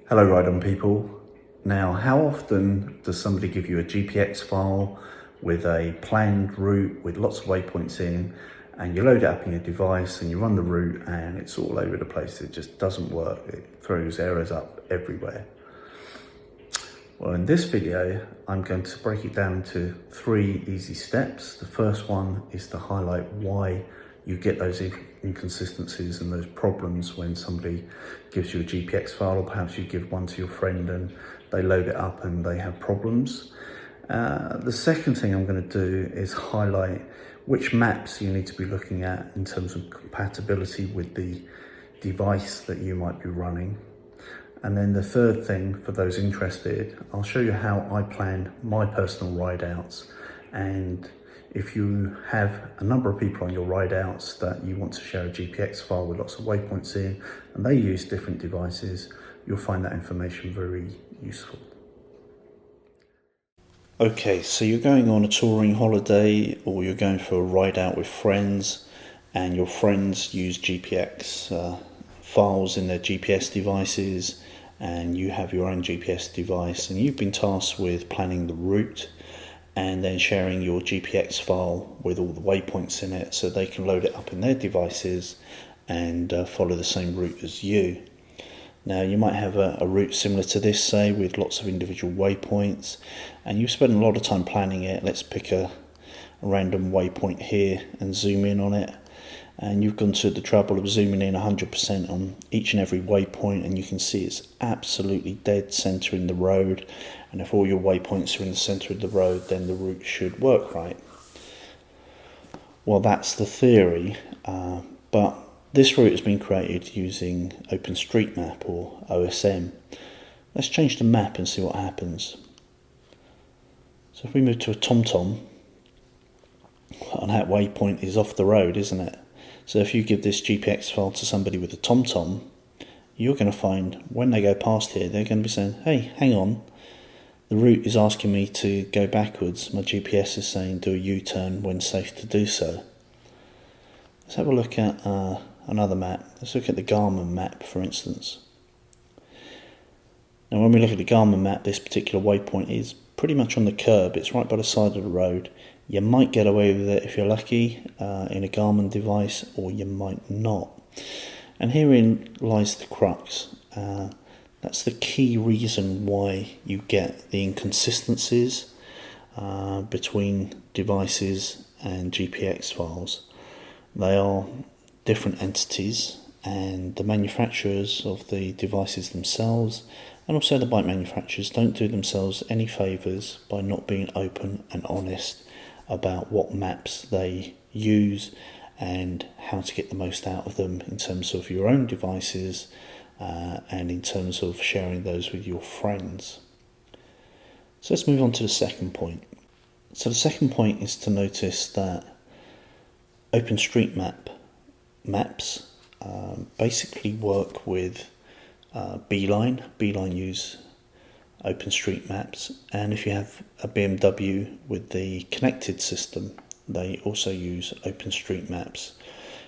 Hello Ride-On people. Now, how often does somebody give you a GPX file with a planned route with lots of waypoints in, and you load it up in your device and you run the route and it's all over the place? It just doesn't work. It throws errors up everywhere. Well, in this video, I'm going to break it down into 3 easy steps. The first one is to highlight why you get those inconsistencies and those problems when somebody gives you a GPX file, or perhaps you give one to your friend and they load it up and they have problems. The second thing I'm going to do is highlight which maps you need to be looking at in terms of compatibility with the device that you might be running. And then the third thing, for those interested, I'll show you how I plan my personal ride outs. And if you have a number of people on your ride outs that you want to share a GPX file with lots of waypoints in, and they use different devices, you'll find that information very useful. Okay, so you're going on a touring holiday, or you're going for a ride out with friends, and your friends use GPX files in their GPS devices, and you have your own GPS device, and you've been tasked with planning the route and then sharing your GPX file with all the waypoints in it so they can load it up in their devices and follow the same route as you. Now, you might have a route similar to this, say, with lots of individual waypoints, and you spend a lot of time planning it. Let's pick a random waypoint here and zoom in on it. And you've gone to the trouble of zooming in 100% on each and every waypoint, and you can see it's absolutely dead centre in the road. And if all your waypoints are in the centre of the road, then the route should work right. Well, that's the theory, but this route has been created using OpenStreetMap or OSM. Let's change the map and see what happens. So if we move to a TomTom, and that waypoint is off the road, isn't it? So if you give this GPX file to somebody with a TomTom, you're going to find when they go past here, they're going to be saying, hey, hang on, the route is asking me to go backwards. My GPS is saying do a U-turn when safe to do so. Let's have a look at another map. Let's look at the Garmin map, for instance. Now, when we look at the Garmin map, this particular waypoint is pretty much on the curb. It's right by the side of the road. You might get away with it if you're lucky in a Garmin device, or you might not. And herein lies the crux. That's the key reason why you get the inconsistencies between devices and GPX files. They are different entities, and the manufacturers of the devices themselves, and also the bike manufacturers, don't do themselves any favours by not being open and honest about what maps they use and how to get the most out of them in terms of your own devices and in terms of sharing those with your friends. So let's move on to the second point. So the second point is to notice that OpenStreetMap maps basically work with Beeline. Beeline use OpenStreetMaps, and if you have a BMW with the connected system, they also use OpenStreetMaps.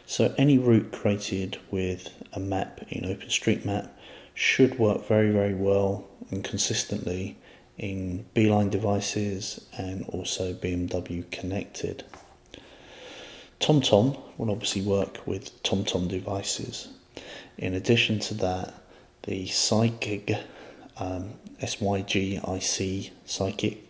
So any route created with a map in OpenStreetMap should work very, very well and consistently in Beeline devices and also BMW connected. TomTom will obviously work with TomTom devices. In addition to that, the Psychic SYGIC Psychic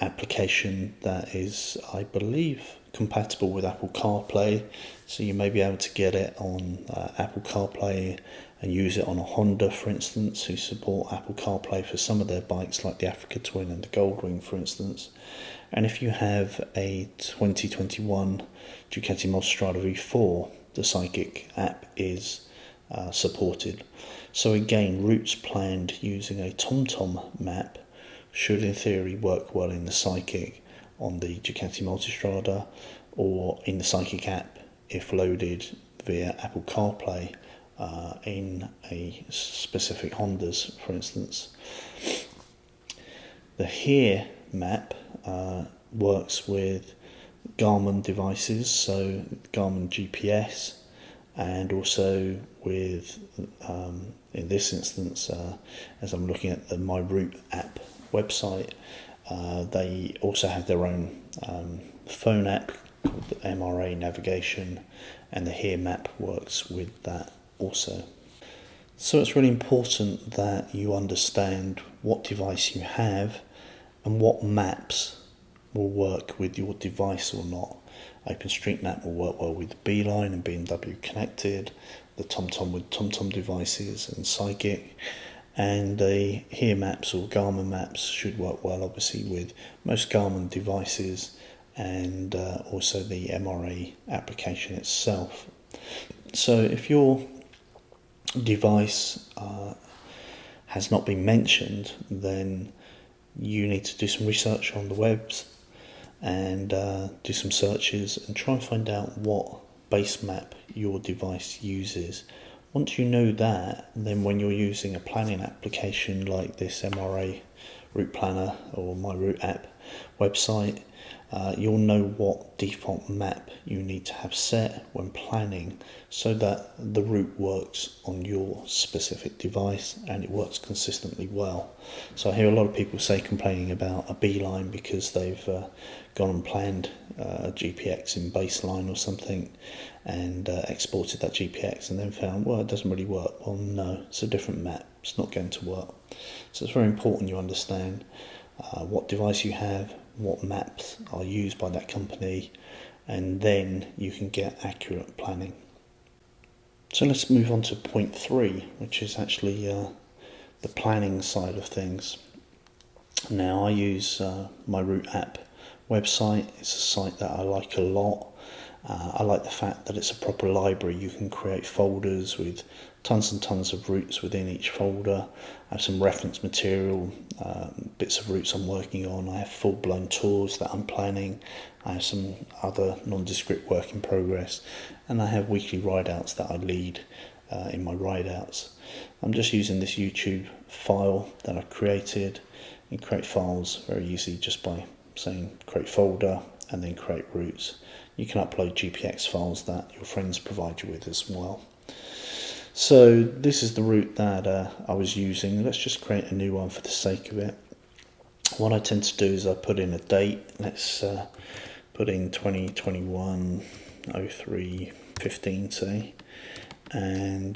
application that is, I believe, compatible with Apple CarPlay, so you may be able to get it on Apple CarPlay and use it on a Honda, for instance, who support Apple CarPlay for some of their bikes like the Africa Twin and the Goldwing, for instance. And if you have a 2021 Ducati Multistrada V4, the Psychic app is supported. So again, routes planned using a TomTom map should in theory work well in the Psychic on the Ducati Multistrada, or in the Psychic app if loaded via Apple CarPlay in a specific Hondas, for instance. The Here map works with Garmin devices, so Garmin GPS and also with, in this instance, as I'm looking at the My Route app website, they also have their own phone app called the MRA Navigation, and the Here map works with that also. So it's really important that you understand what device you have and what maps will work with your device or not. OpenStreetMap will work well with Beeline and BMW Connected, the TomTom with TomTom devices and Sidekick, and the Here maps or Garmin maps should work well obviously with most Garmin devices, and also the MRA application itself. So if your device has not been mentioned, then you need to do some research on the webs and do some searches and try and find out what base map your device uses. Once you know that, then when you're using a planning application like this MRA Route Planner or My Route app website, you'll know what default map you need to have set when planning so that the route works on your specific device and it works consistently well. So I hear a lot of people complaining about a Beeline because they've gone and planned a GPX in baseline or something and exported that GPX and then found, well, it doesn't really work. Well, no, it's a different map. It's not going to work. So it's very important you understand what device you have, what maps are used by that company, and then you can get accurate planning. So let's move on to point 3, which is actually the planning side of things. Now I use My Route app website. It's a site that I like a lot. I like the fact that it's a proper library. You can create folders with tons and tons of routes within each folder. I have some reference material, bits of routes I'm working on. I have full-blown tours that I'm planning. I have some other nondescript work in progress, and I have weekly rideouts that I lead in my rideouts. I'm just using this YouTube file that I created. You can create files very easy just by saying create folder and then create routes. You can upload GPX files that your friends provide you with as well. So this is the route that I was using. Let's just create a new one for the sake of it. What I tend to do is I put in a date. Let's put in 2021 03 15 say, and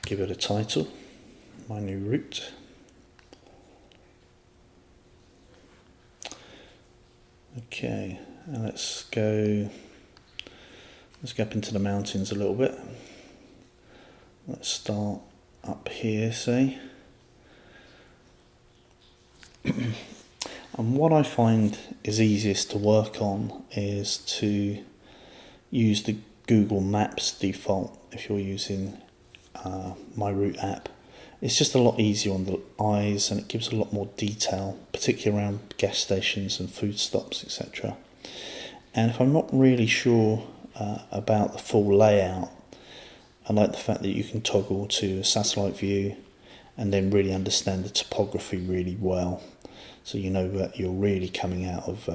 give it a title, my new route. Okay, and let's go up into the mountains a little bit. Let's start up here, say. And what I find is easiest to work on is to use the Google Maps default if you're using My Route app. It's just a lot easier on the eyes and it gives a lot more detail, particularly around gas stations and food stops, etc. And if I'm not really sure about the full layout, I like the fact that you can toggle to a satellite view and then really understand the topography really well. So you know that you're really coming out of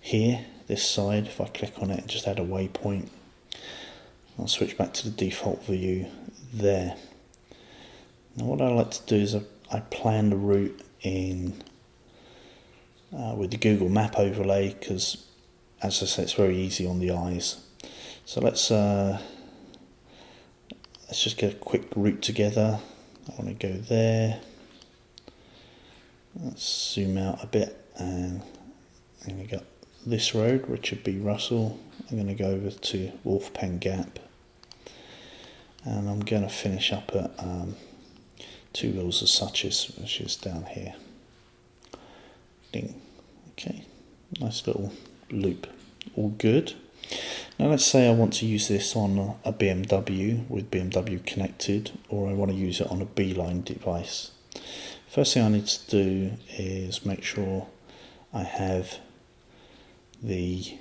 here, this side. If I click on it and just add a waypoint, I'll switch back to the default view there. Now what I like to do is I plan the route in with the Google Map overlay because, as I say, it's very easy on the eyes. So let's just get a quick route together. I want to go there. Let's zoom out a bit and we got this road, Richard B. Russell. I'm going to go over to Wolfpen Gap and I'm going to finish up at Two Hills of Suches, which is down here. Ding. Okay, nice little loop, all good. Now let's say I want to use this on a BMW with BMW Connected, or I want to use it on a Beeline device. First thing I need to do is make sure I have the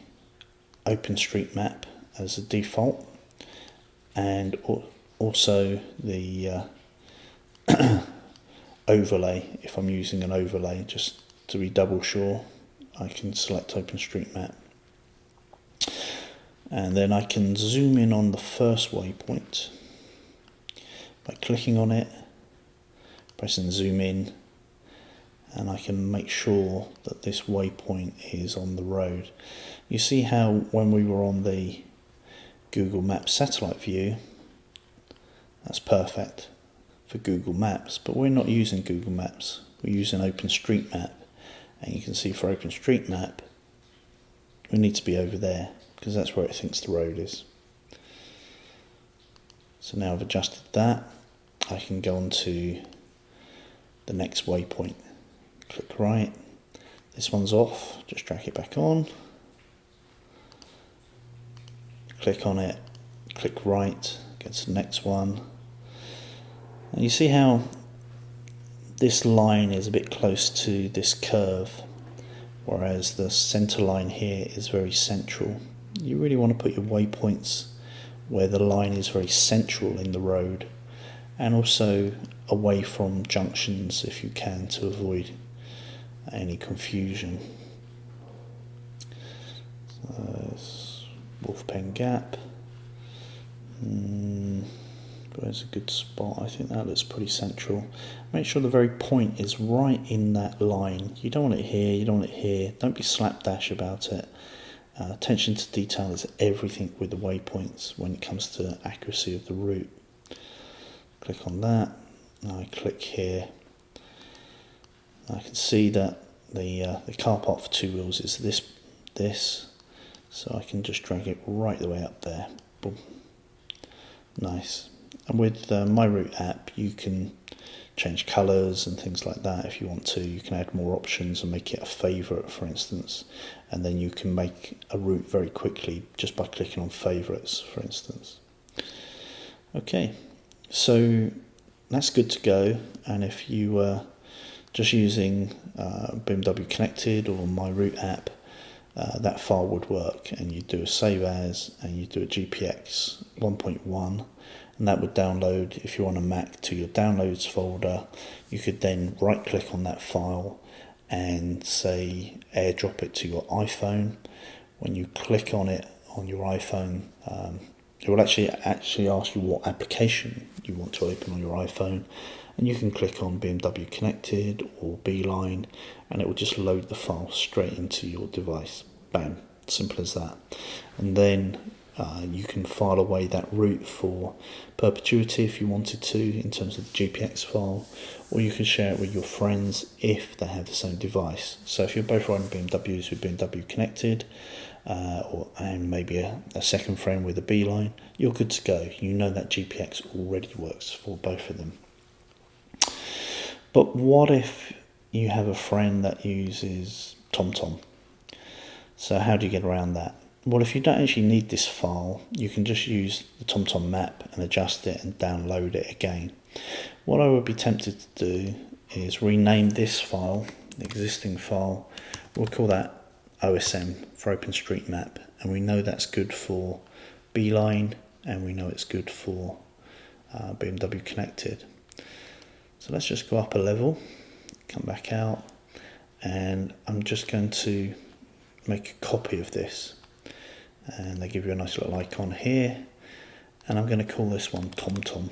OpenStreetMap as a default and also the overlay if I'm using an overlay, just to be double sure I can select OpenStreetMap. And then I can zoom in on the first waypoint by clicking on it, pressing zoom in, and I can make sure that this waypoint is on the road. You see how when we were on the Google Maps satellite view, that's perfect for Google Maps, but we're not using Google Maps, we're using OpenStreetMap. And you can see for OpenStreetMap, we need to be over there, because that's where it thinks the road is. So now I've adjusted that, I can go on to the next waypoint. Click right, this one's off, just drag it back on, click on it, click right, go to the next one. And you see how this line is a bit close to this curve, whereas the center line here is very central. You really want to put your waypoints where the line is very central in the road, and also away from junctions if you can, to avoid any confusion. Wolfpen Gap. Where's a good spot? I think that looks pretty central. Make sure the very point is right in that line. You don't want it here, you don't want it here. Don't be slapdash about it. Attention to detail is everything with the waypoints when it comes to accuracy of the route. Click on that. Now I click here. I can see that the car park for two wheels is this, so I can just drag it right the way up there. Boom. Nice. And with My Route app, you can change colours and things like that if you want to. You can add more options and make it a favourite, for instance, and then you can make a route very quickly just by clicking on favourites, for instance. Okay, so that's good to go. And if you were just using BMW Connected or My Route app, that file would work, and you do a save as, and you do a GPX 1.1, and that would download, if you're on a Mac, to your downloads folder. You could then right click on that file and say airdrop it to your iPhone. When you click on it on your iPhone, it will actually ask you what application you want to open on your iPhone, and you can click on BMW Connected or Beeline, and it will just load the file straight into your device. Bam, simple as that. And then you can file away that route for perpetuity if you wanted to, in terms of the GPX file, or you can share it with your friends if they have the same device. So if you're both riding BMWs with BMW Connected, and maybe a second friend with a Beeline, you're good to go. You know that GPX already works for both of them. But what if you have a friend that uses TomTom? So how do you get around that? Well, if you don't actually need this file, you can just use the TomTom map and adjust it and download it again. What I would be tempted to do is rename this file, the existing file, we'll call that OSM for OpenStreetMap, and we know that's good for Beeline, and we know it's good for BMW Connected. So let's just go up a level, come back out, and I'm just going to make a copy of this. And they give you a nice little icon here, and I'm going to call this one TomTom.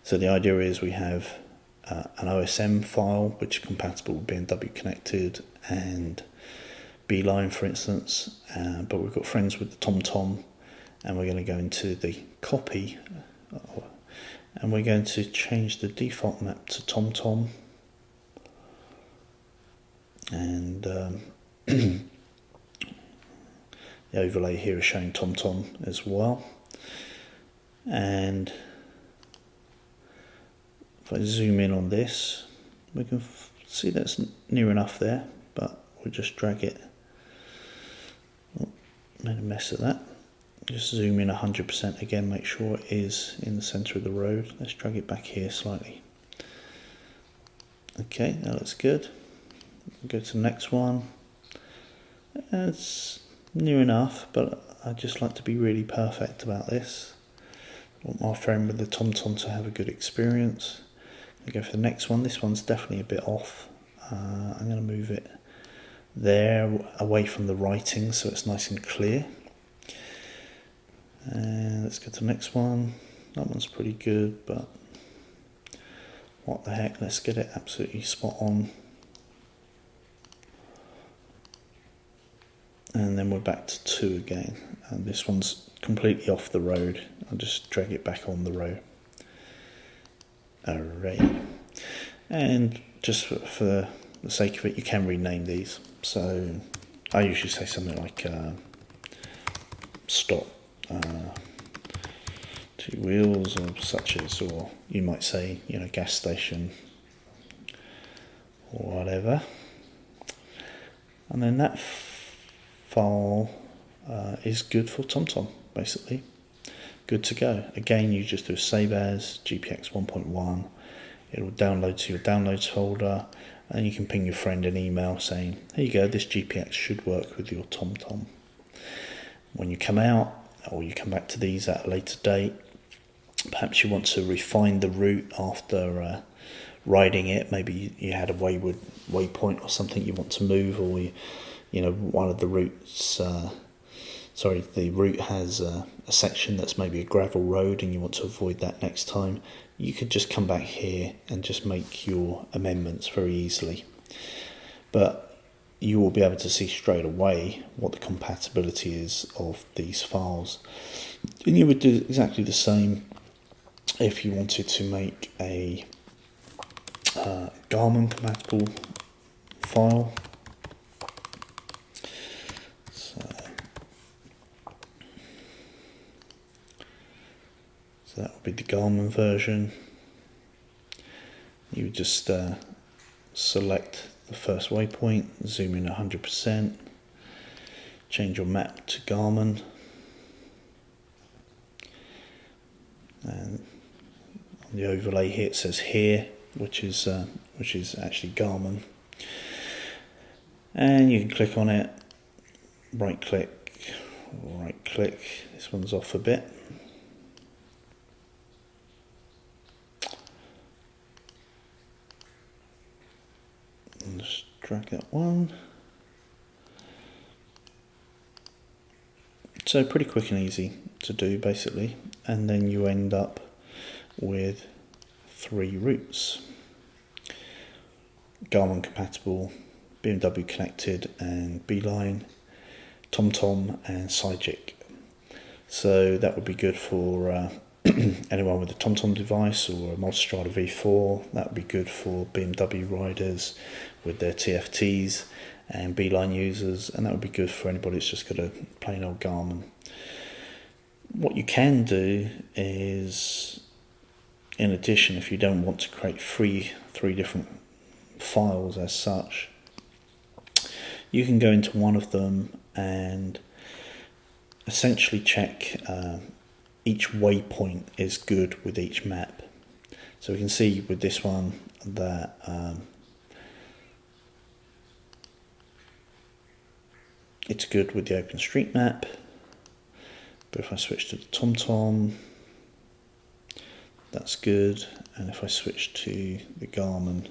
So the idea is we have an OSM file which is compatible with BMW Connected and Beeline, for instance, but we've got friends with the TomTom, and we're going to go into the copy, and we're going to change the default map to TomTom, and the overlay here is showing TomTom as well. And if I zoom in on this, we can see that's near enough there, but we'll just drag it. Oh, made a mess of that. Just zoom in 100% again, make sure it is in the centre of the road. Let's drag it back here slightly. Okay, that looks good. Go to the next one. It's near enough, but I just like to be really perfect about this. want my friend with the TomTom to have a good experience. I go for the next one. This one's definitely a bit off. I'm going to move it there, away from the writing, so it's nice and clear. And let's go to the next one. That one's pretty good, but what the heck, let's get it absolutely spot on. And then we're back to 2 again, and this one's completely off the road. I'll just drag it back on the road. Alright, and just for the sake of it, you can rename these. So I usually say something like stop 2 wheels, or such as, or you might say, gas station or whatever. And then that file is good for TomTom, basically. Good to go. Again, you just do a save as GPX 1.1. It'll download to your downloads folder, and you can ping your friend an email saying, here you go, this GPX should work with your TomTom. When you come out, or you come back to these at a later date, perhaps you want to refine the route after riding it. Maybe you had a wayward waypoint or something you want to move, or one of the routes, the route has a section that's maybe a gravel road and you want to avoid that next time. You could just come back here and just make your amendments very easily. But you will be able to see straight away what the compatibility is of these files. And you would do exactly the same if you wanted to make a Garmin compatible file. So that would be the Garmin version. You would just select the first waypoint, zoom in 100%, change your map to Garmin, and on the overlay here it says here, which is actually Garmin, and you can click on it, right click, this one's off a bit. And just drag that one. So pretty quick and easy to do, basically, and then you end up with 3 routes: Garmin compatible, BMW connected and Beeline, TomTom and Cygic. So that would be good for anyone with a TomTom device or a Multistrada V4. That would be good for BMW riders with their TFTs and Beeline users, and that would be good for anybody that's just got a plain old Garmin. What you can do is, in addition, if you don't want to create three different files as such, you can go into one of them and essentially check each waypoint is good with each map. So we can see with this one that it's good with the OpenStreetMap, but if I switch to the TomTom, that's good, and if I switch to the Garmin,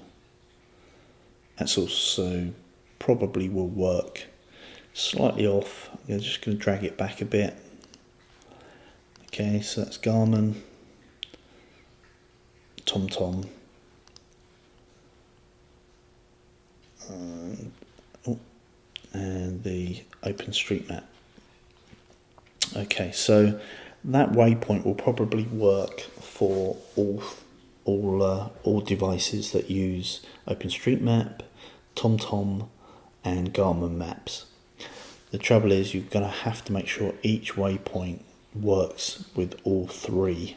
that's also probably will work. Slightly off, I'm just going to drag it back a bit. Okay, so that's Garmin, TomTom, and the OpenStreetMap. Okay, so that waypoint will probably work for all devices that use OpenStreetMap, TomTom, and Garmin Maps. The trouble is, you're going to have to make sure each waypoint works with all 3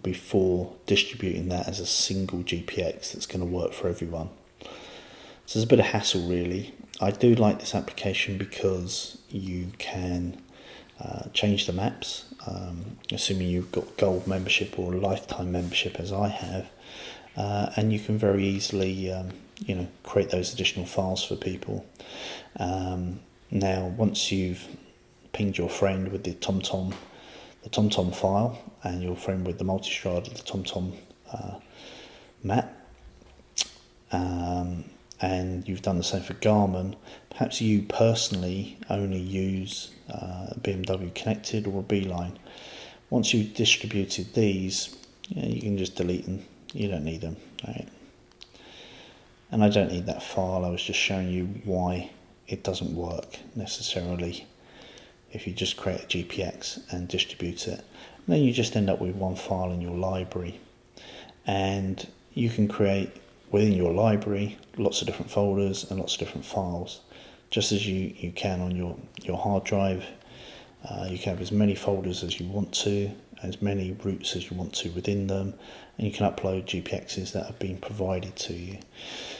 before distributing that as a single GPX that's going to work for everyone. So there's a bit of hassle, really. I do like this application because you can change the maps, assuming you've got gold membership or lifetime membership as I have, and you can very easily create those additional files for people. Now once you've pinged your friend with the TomTom the TomTom file and your friend with the multi-strada, the TomTom map, and you've done the same for Garmin, perhaps you personally only use BMW Connected or a Beeline. Once you've distributed these, you can just delete them. You don't need them, right? And I don't need that file. I was just showing you why it doesn't work necessarily if you just create a GPX and distribute it. And then you just end up with one file in your library. And you can create within your library lots of different folders and lots of different files, just as you can on your hard drive. You can have as many folders as you want to, as many routes as you want to within them, and you can upload GPXs that have been provided to you.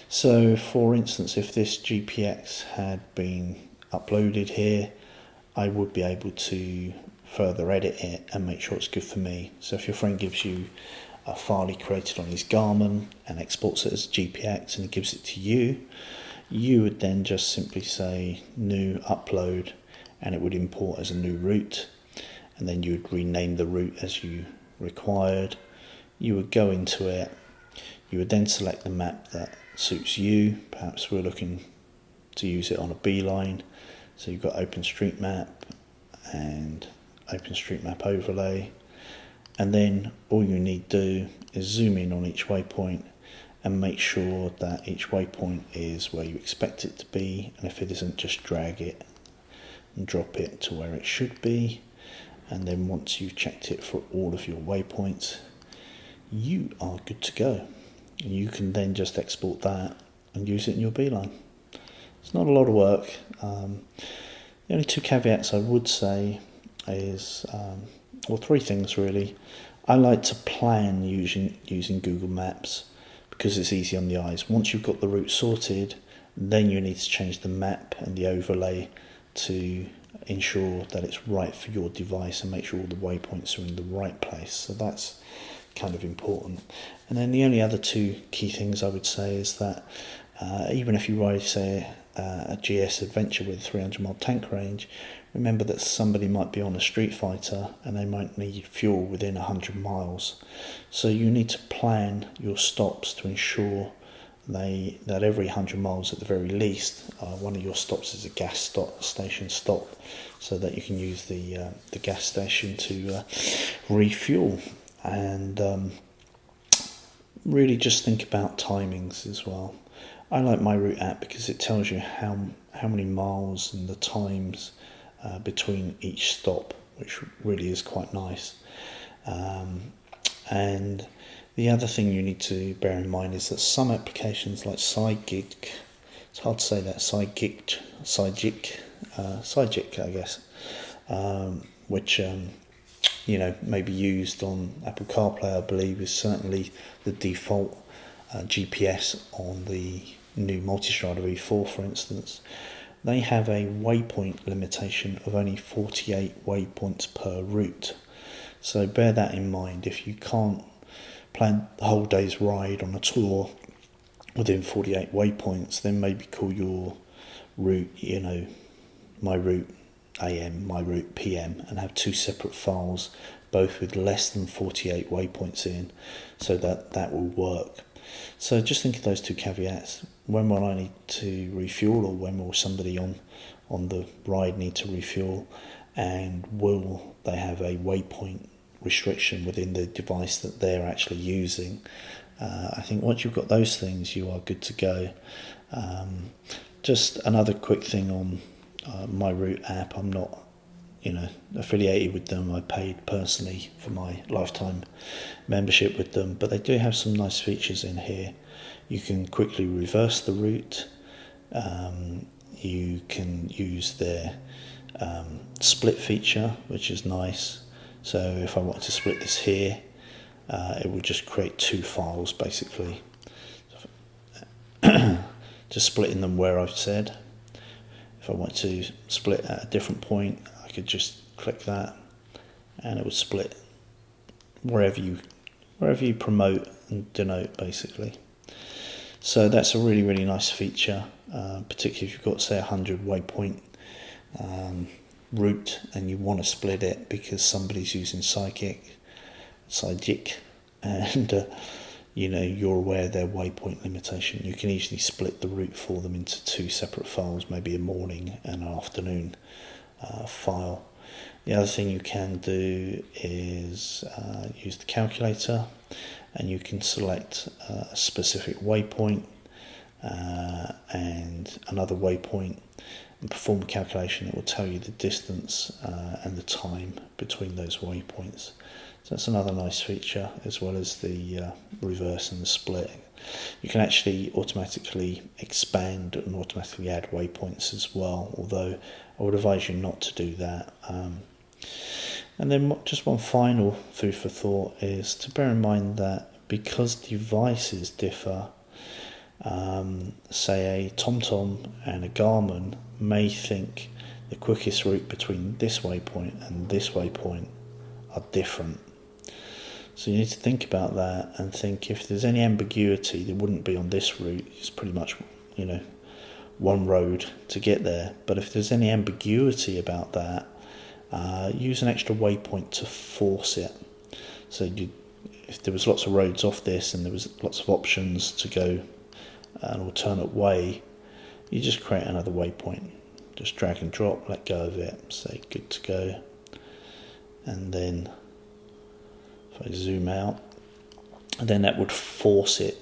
So for instance, if this GPX had been uploaded here, I would be able to further edit it and make sure it's good for me. So if your friend gives you a file he created on his Garmin and exports it as GPX and he gives it to you, you would then just simply say new upload, and it would import as a new route, and then you would rename the route as you required. You would go into it, you would then select the map that suits you. Perhaps we're looking to use it on a Beeline, so you've got OpenStreetMap and OpenStreetMap overlay, and then all you need to do is zoom in on each waypoint and make sure that each waypoint is where you expect it to be, and if it isn't, just drag it and drop it to where it should be. And then once you've checked it for all of your waypoints, you are good to go. And you can then just export that and use it in your Beeline. It's not a lot of work. The only two caveats I would say is, or three things really. I like to plan using Google Maps because it's easy on the eyes. Once you've got the route sorted, then you need to change the map and the overlay to ensure that it's right for your device and make sure all the waypoints are in the right place. So that's kind of important. And then the only other two key things I would say is that even if you ride, say, a GS Adventure with a 300 mile tank range, remember that somebody might be on a Street Fighter and they might need fuel within 100 miles. So you need to plan your stops to ensure that every 100 miles at the very least, one of your stops is a gas station stop, so that you can use the gas station to refuel. And really just think about timings as well. I like my route app because it tells you how many miles and the times between each stop, which really is quite nice. And the other thing you need to bear in mind is that some applications like Sidekick, it's hard to say that, Sidekick, I guess, which may be used on Apple CarPlay, I believe, is certainly the default GPS on the new Multistrada V4, for instance. They have a waypoint limitation of only 48 waypoints per route. So bear that in mind. If you can't plan the whole day's ride on a tour within 48 waypoints, then maybe call your route, my route AM, my route PM, and have two separate files, both with less than 48 waypoints in, so that will work. So just think of those two caveats. When will I need to refuel, or when will somebody on the ride need to refuel, and will they have a waypoint restriction within the device that they're actually using? I think once you've got those things, you are good to go. Just another quick thing on my route app. I'm not affiliated with them. I paid personally for my lifetime membership with them, but they do have some nice features in here. You can quickly reverse the route. You can use their split feature, which is nice. So if I wanted to split this here, it would just create two files basically, just splitting them where I've said. If I want to split at a different point, I could just click that and it would split wherever you promote and denote basically. So that's a really, really nice feature, particularly if you've got, say, 100 waypoint route and you want to split it because somebody's using Sidekick, and you're aware of their waypoint limitation, you can easily split the route for them into two separate files, maybe a morning and an afternoon file. The other thing you can do is use the calculator, and you can select a specific waypoint and another waypoint and perform a calculation. It will tell you the distance and the time between those waypoints. So that's another nice feature, as well as the reverse and the split. You can actually automatically expand and automatically add waypoints as well, although I would advise you not to do that. And then just one final food for thought is to bear in mind that because devices differ, say a TomTom and a Garmin may think the quickest route between this waypoint and this waypoint are different. So you need to think about that and think, if there's any ambiguity, there wouldn't be on this route. It's pretty much, one road to get there. But if there's any ambiguity about that, use an extra waypoint to force it. So if there was lots of roads off this and there was lots of options to go an alternate way, you just create another waypoint. Just drag and drop, let go of it, say good to go. And then if I zoom out, and then that would force the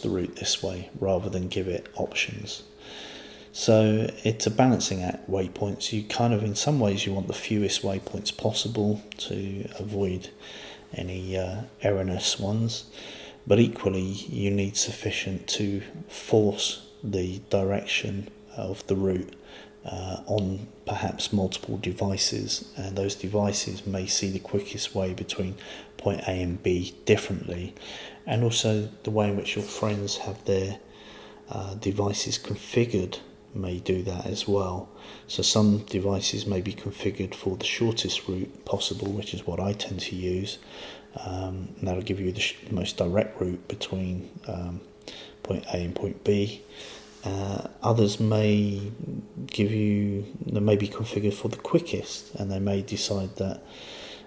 route this way rather than give it options. So it's a balancing act, waypoints. You kind of, in some ways, you want the fewest waypoints possible to avoid any erroneous ones, but equally you need sufficient to force the direction of the route on perhaps multiple devices, and those devices may see the quickest way between point A and B differently, and also the way in which your friends have their devices configured may do that as well. So some devices may be configured for the shortest route possible, which is what I tend to use, and that'll give you the most direct route between point A and point B. Others may be configured for the quickest, and they may decide that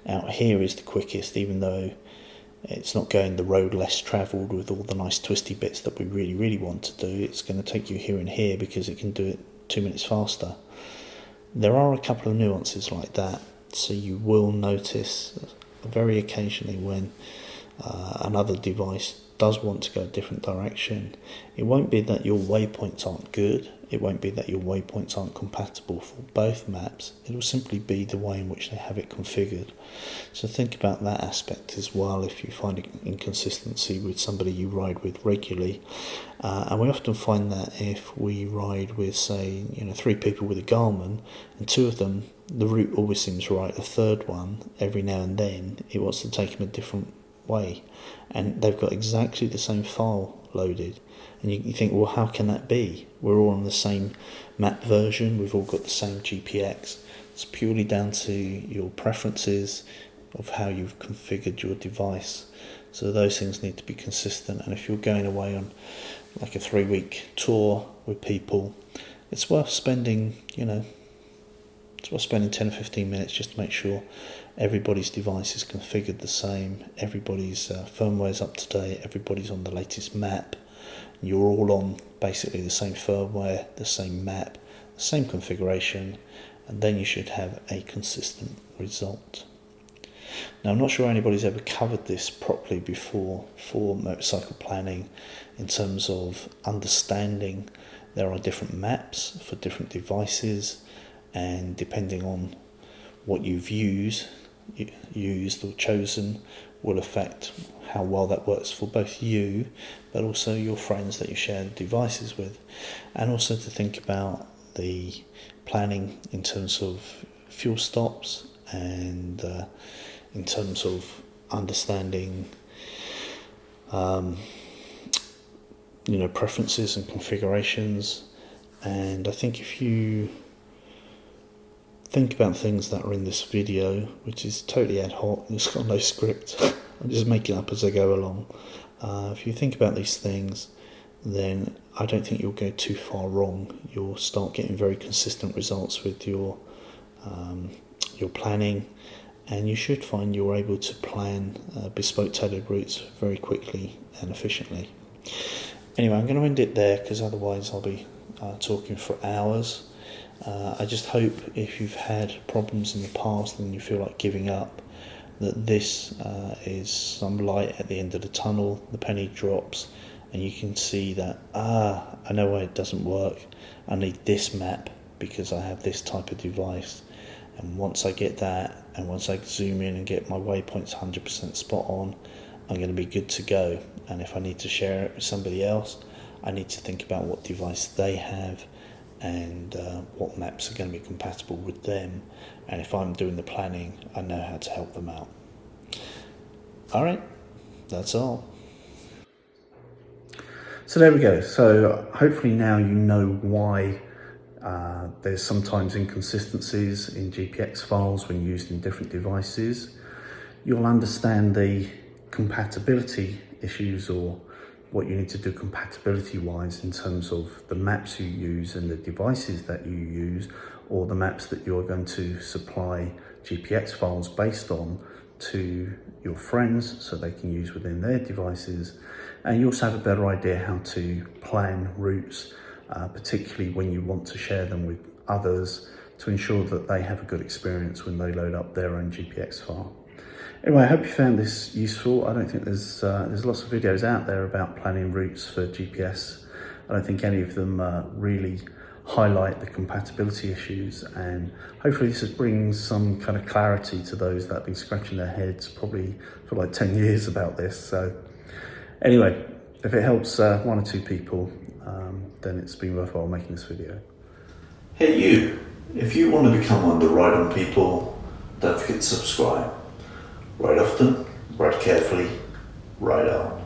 out here is the quickest, even though it's not going the road less travelled with all the nice twisty bits that we really, really want to do. It's going to take you here and here because it can do it 2 minutes faster. There are a couple of nuances like that, so you will notice very occasionally when another device does want to go a different direction. It won't be that your waypoints aren't good, it won't be that your waypoints aren't compatible for both maps, it will simply be the way in which they have it configured. So think about that aspect as well if you find an inconsistency with somebody you ride with regularly. And we often find that if we ride with, say, 3 people with a Garmin, and 2 of them, the route always seems right, the third one, every now and then, it wants to take them a different way, and they've got exactly the same file loaded, and you think, well, how can that be? We're all on the same map version, we've all got the same GPX. It's purely down to your preferences of how you've configured your device. So those things need to be consistent, and if you're going away on like a 3-week tour with people, it's worth spending 10 or 15 minutes just to make sure everybody's device is configured the same, everybody's firmware is up to date, everybody's on the latest map, you're all on basically the same firmware, the same map, the same configuration, and then you should have a consistent result. Now, I'm not sure anybody's ever covered this properly before for motorcycle planning, in terms of understanding there are different maps for different devices, and depending on what you've used or chosen will affect how well that works for both you, but also your friends that you share the devices with. And also to think about the planning in terms of fuel stops, and in terms of understanding preferences and configurations. And I think if you think about things that are in this video, which is totally ad hoc, it's got no script, I'm just making up as I go along. If you think about these things, then I don't think you'll go too far wrong. You'll start getting very consistent results with your your planning, and you should find you're able to plan bespoke tailored routes very quickly and efficiently. Anyway, I'm going to end it there because otherwise I'll be talking for hours. I just hope if you've had problems in the past and you feel like giving up, that this is some light at the end of the tunnel. The penny drops and you can see that, I know why it doesn't work. I need this map because I have this type of device. And once I get that, and once I zoom in and get my waypoints 100% spot on, I'm going to be good to go. And if I need to share it with somebody else, I need to think about what device they have and what maps are going to be compatible with them. And if I'm doing the planning, I know how to help them out. Alright, that's all. So there we go. So hopefully now you know why there's sometimes inconsistencies in GPX files when used in different devices. You'll understand the compatibility issues, or what you need to do compatibility wise in terms of the maps you use and the devices that you use, or the maps that you're going to supply GPX files based on to your friends so they can use within their devices. And you also have a better idea how to plan routes, particularly when you want to share them with others, to ensure that they have a good experience when they load up their own GPX file. Anyway, I hope you found this useful. I don't think there's lots of videos out there about planning routes for GPS. I don't think any of them really highlight the compatibility issues, and hopefully this brings some kind of clarity to those that have been scratching their heads probably for like 10 years about this. So anyway, if it helps one or two people, then it's been worthwhile making this video. Hey you, if you want to become one of the Ride On people, don't forget to subscribe. Ride often, ride carefully, ride on.